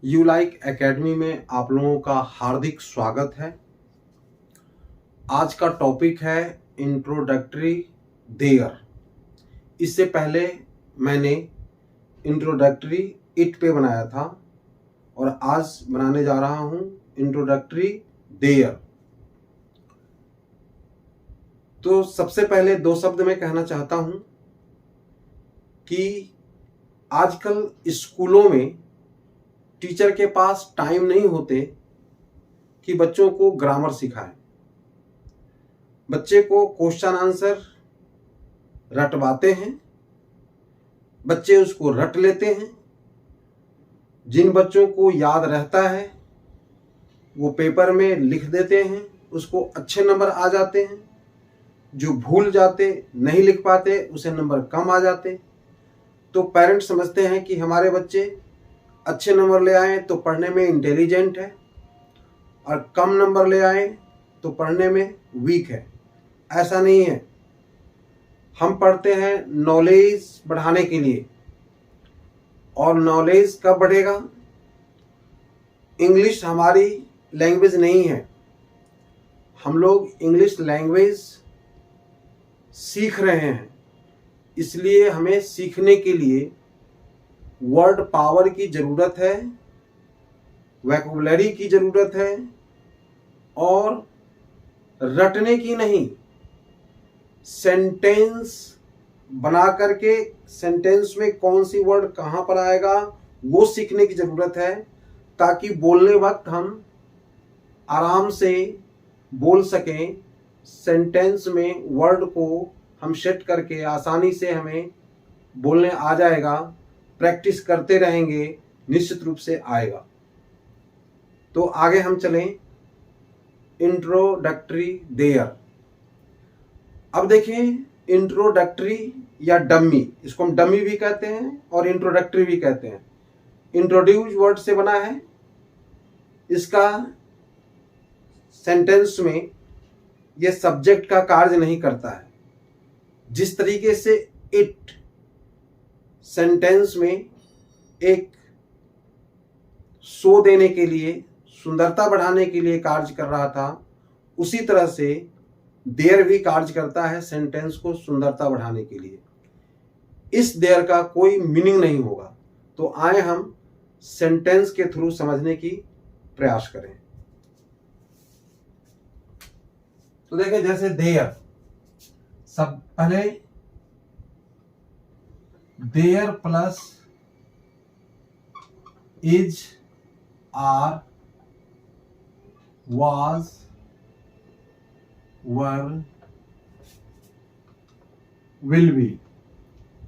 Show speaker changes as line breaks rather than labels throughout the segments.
You like academy में आप लोगों का हार्दिक स्वागत है। आज का टॉपिक है इंट्रोडक्टरी देयर। इससे पहले मैंने इंट्रोडक्टरी इट पे बनाया था और आज बनाने जा रहा हूं इंट्रोडक्टरी देयर। तो सबसे पहले दो शब्द मैं कहना चाहता हूं कि आजकल स्कूलों में टीचर के पास टाइम नहीं होते कि बच्चों को ग्रामर सिखाएं। बच्चे को क्वेश्चन आंसर रटवाते हैं, बच्चे उसको रट लेते हैं। जिन बच्चों को याद रहता है वो पेपर में लिख देते हैं, उसको अच्छे नंबर आ जाते हैं। जो भूल जाते, नहीं लिख पाते, उसे नंबर कम आ जाते। तो पेरेंट्स समझते हैं कि हमारे बच्चे अच्छे नंबर ले आए तो पढ़ने में इंटेलिजेंट है और कम नंबर ले आए तो पढ़ने में वीक है। ऐसा नहीं है। हम पढ़ते हैं नॉलेज बढ़ाने के लिए, और नॉलेज कब बढ़ेगा? इंग्लिश हमारी लैंग्वेज नहीं है। हम लोग इंग्लिश लैंग्वेज सीख रहे हैं, इसलिए हमें सीखने के लिए वर्ड पावर की ज़रूरत है, वोकैबुलरी की ज़रूरत है, और रटने की नहीं। सेंटेंस बना करके सेंटेंस में कौन सी वर्ड कहाँ पर आएगा वो सीखने की ज़रूरत है, ताकि बोलने वक्त हम आराम से बोल सकें। सेंटेंस में वर्ड को हम सेट करके आसानी से हमें बोलने आ जाएगा। प्रैक्टिस करते रहेंगे, निश्चित रूप से आएगा। तो आगे हम चलें इंट्रोडक्टरी देयर। अब देखें, इंट्रोडक्टरी या डमी, इसको हम डमी भी कहते हैं और इंट्रोडक्टरी भी कहते हैं। इंट्रोड्यूस वर्ड से बना है। इसका सेंटेंस में यह सब्जेक्ट का कार्य नहीं करता है। जिस तरीके से इट सेंटेंस में एक शो देने के लिए, सुंदरता बढ़ाने के लिए कार्य कर रहा था, उसी तरह से देयर भी कार्य करता है सेंटेंस को सुंदरता बढ़ाने के लिए। इस देयर का कोई मीनिंग नहीं होगा। तो आए हम सेंटेंस के थ्रू समझने की प्रयास करें। तो देखें, जैसे देयर, सब पहले there plus is, are, was, were, will be,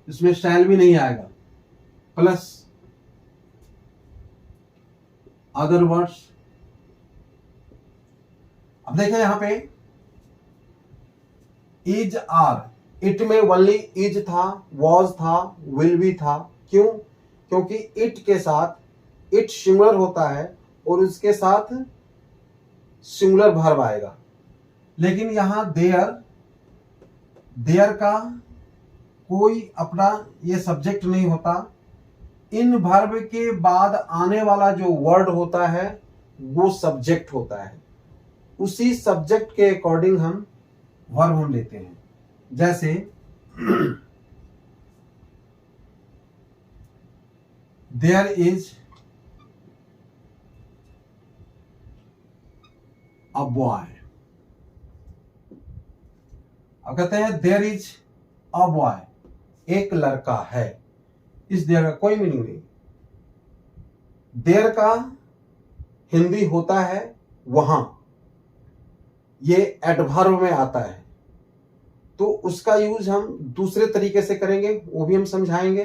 इसमें शैल भी नहीं आएगा, प्लस अदर वर्ड्स। अब देखें यहां पे इज, आर, इट में ओनली इज था, वॉज था, विल बी था। क्यों? क्योंकि इट के साथ इट सिंगुलर होता है और उसके साथ सिंगुलर वर्ब आएगा। लेकिन यहां देयर, देयर का कोई अपना ये सब्जेक्ट नहीं होता। इन वर्ब के बाद आने वाला जो वर्ड होता है वो सब्जेक्ट होता है। उसी सब्जेक्ट के अकॉर्डिंग हम वर्ब हम लेते हैं। जैसे देयर इज अ बॉय। अब कहते हैं देयर इज अ बॉय, एक लड़का है। इस देयर का कोई मीनिंग नहीं। देयर का हिंदी होता है वहां, ये एडवर्ब में आता है। तो उसका यूज हम दूसरे तरीके से करेंगे, वो भी हम समझाएंगे।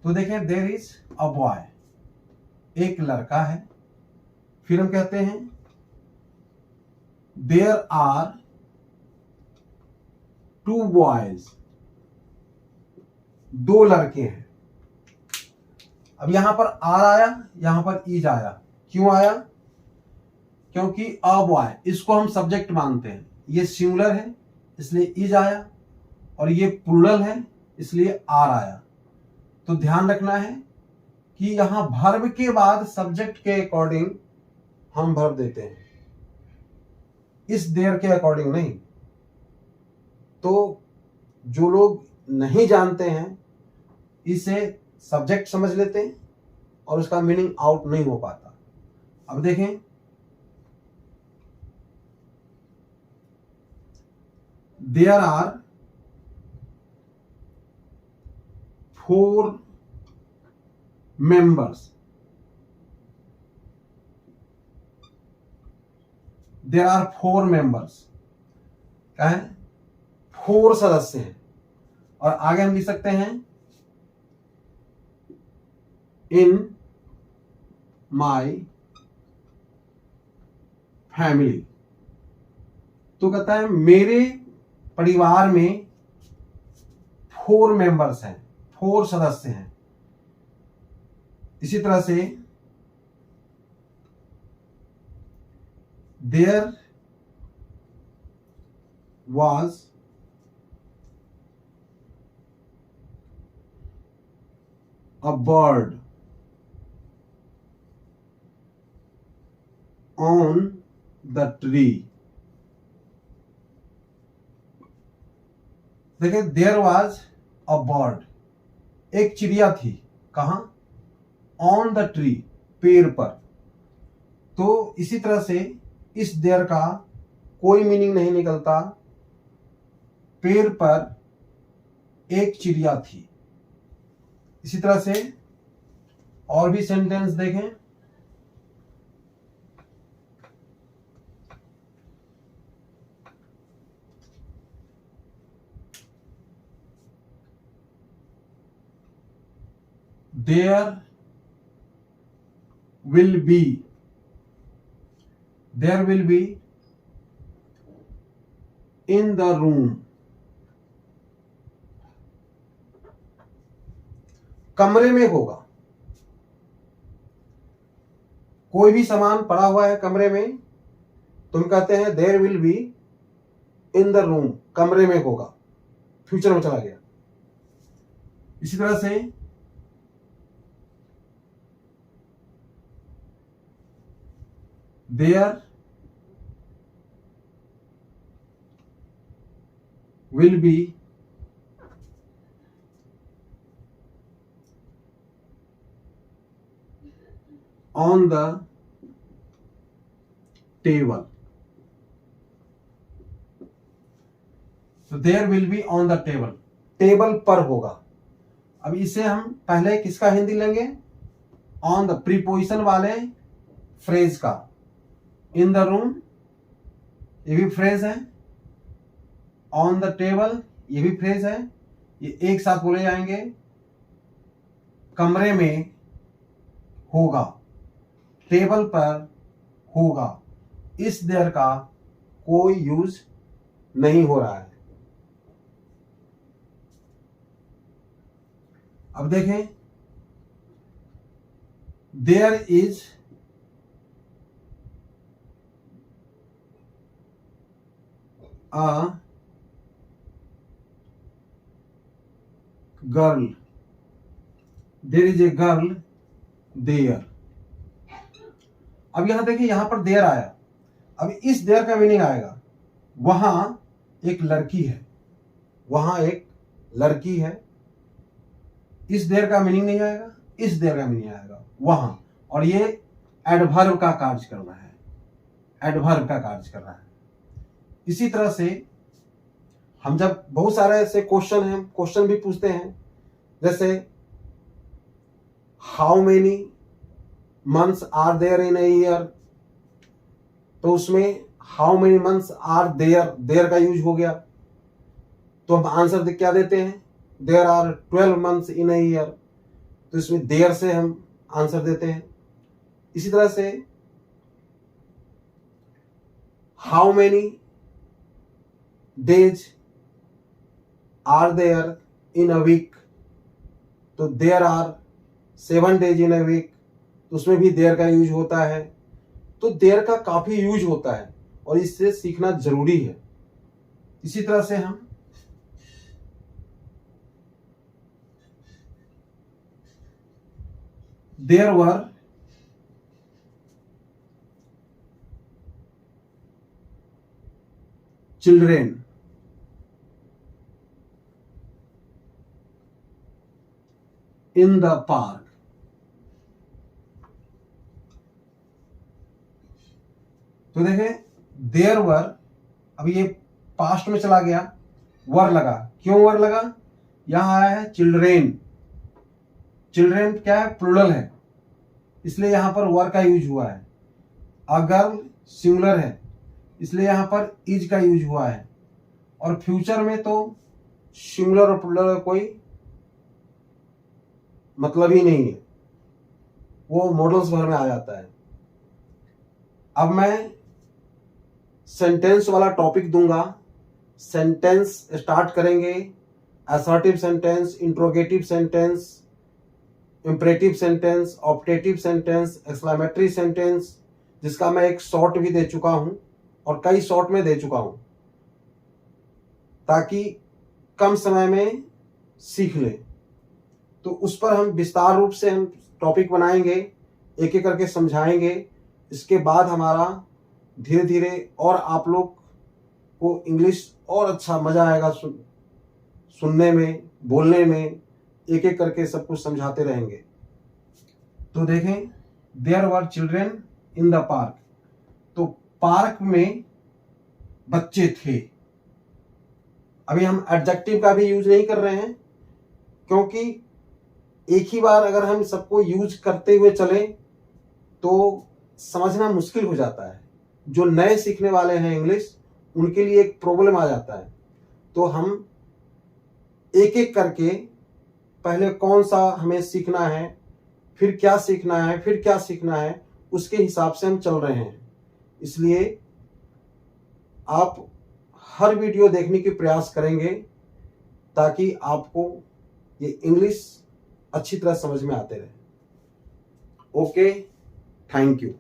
तो देखें, देयर इज अ बॉय, एक लड़का है। फिर हम कहते हैं देयर आर टू बॉयज, दो लड़के हैं। अब यहां पर आर आया, यहां पर इज आया। क्यों आया? क्योंकि अ बॉय, इसको हम सब्जेक्ट मानते हैं। ये सिंगुलर है इसलिए इज आया, और ये प्लूरल है इसलिए आर आया। तो ध्यान रखना है कि यहां वर्ब के बाद सब्जेक्ट के अकॉर्डिंग हम वर्ब देते हैं, इस देयर के अकॉर्डिंग नहीं। तो जो लोग नहीं जानते हैं इसे सब्जेक्ट समझ लेते हैं और उसका मीनिंग आउट नहीं हो पाता। अब देखें, there are 4 members, there are 4 members, क्या है, 4 सदस्य हैं। और आगे हम लिख सकते हैं इन माई फैमिली। तो कहता है मेरे परिवार में 4 मेंबर्स हैं, 4 सदस्य हैं। इसी तरह से there was a bird on the tree। देखिए, देयर वाज अ बर्ड, एक चिड़िया थी, कहां, ऑन द ट्री, पेड़ पर। तो इसी तरह से इस देयर का कोई मीनिंग नहीं निकलता, पेड़ पर एक चिड़िया थी। इसी तरह से और भी सेंटेंस देखें, there will be in the room, कमरे में होगा। कोई भी सामान पड़ा हुआ है कमरे में, तुम कहते हैं there will be in the room, कमरे में होगा, फ्यूचर में चला गया। इसी तरह से there will be on the table, तो there will be on the table, table पर होगा। अब इसे हम पहले किसका हिंदी लेंगे, ऑन द प्रीपोजिशन वाले फ्रेज का। इन द रूम ये भी फ्रेज है, ऑन द टेबल ये भी फ्रेज है, ये एक साथ बोले जाएंगे। कमरे में होगा, टेबल पर होगा, इस देयर का कोई यूज नहीं हो रहा है। अब देखें, there is a girl, there is a girl there। अब यहां देखिए, यहां पर देयर आया, अब इस देयर का मीनिंग आएगा वहां एक लड़की है, वहां एक लड़की है। इस देयर का मीनिंग नहीं आएगा, इस देयर का मीनिंग आएगा वहां, और ये एडवर्ब का कार्य कर रहा है, एडवर्ब का कार्य कर रहा है। इसी तरह से हम जब बहुत सारे ऐसे क्वेश्चन भी पूछते हैं, जैसे how many months are there in a year, तो उसमें how many months are there का यूज हो गया, तो हम आंसर क्या देते हैं, there are 12 months in a year, तो इसमें देयर से हम आंसर देते हैं। इसी तरह से how many days are there in a week, तो there are 7 days in a week, तो उसमें भी देयर का यूज होता है। तो देयर का काफी यूज होता है और इससे सीखना जरूरी है। इसी तरह से हम there were children in the park. तो देखें देयर वर, अब ये पास्ट में चला गया, वर लगा। क्यों वर लगा? यहां आया है चिल्ड्रेन। चिल्ड्रेन क्या है? प्लूरल है, इसलिए यहां पर वर का यूज हुआ है। अ गर्ल सिंगुलर है, इसलिए यहां पर इज का यूज हुआ है। और फ्यूचर में तो सिंगुलर और प्लूरल का कोई मतलब ही नहीं है, वो मॉडल्स भर में आ जाता है। अब मैं सेंटेंस वाला टॉपिक दूंगा। सेंटेंस स्टार्ट करेंगे, assertive sentence, interrogative sentence, imperative sentence, optative sentence, exclamatory sentence, जिसका मैं एक शॉर्ट भी दे चुका हूं और कई शॉर्ट में दे चुका हूं, ताकि कम समय में सीख लें। तो उस पर हम विस्तार रूप से हम टॉपिक बनाएंगे, एक एक करके समझाएंगे। इसके बाद हमारा धीरे धीरे और आप लोग को इंग्लिश और अच्छा मजा आएगा सुनने में, बोलने में, एक एक करके सब कुछ समझाते रहेंगे। तो देखें there were children in the park. तो पार्क में बच्चे थे। अभी हम एडजेक्टिव का भी यूज नहीं कर रहे हैं, क्योंकि एक ही बार अगर हम सबको यूज करते हुए चलें तो समझना मुश्किल हो जाता है। जो नए सीखने वाले हैं इंग्लिश, उनके लिए एक प्रॉब्लम आ जाता है। तो हम एक एक करके पहले कौन सा हमें सीखना है, फिर क्या सीखना है, फिर क्या सीखना है, उसके हिसाब से हम चल रहे हैं। इसलिए आप हर वीडियो देखने की प्रयास करेंगे ताकि आपको ये इंग्लिश अच्छी तरह समझ में आते रहे। Okay, thank you.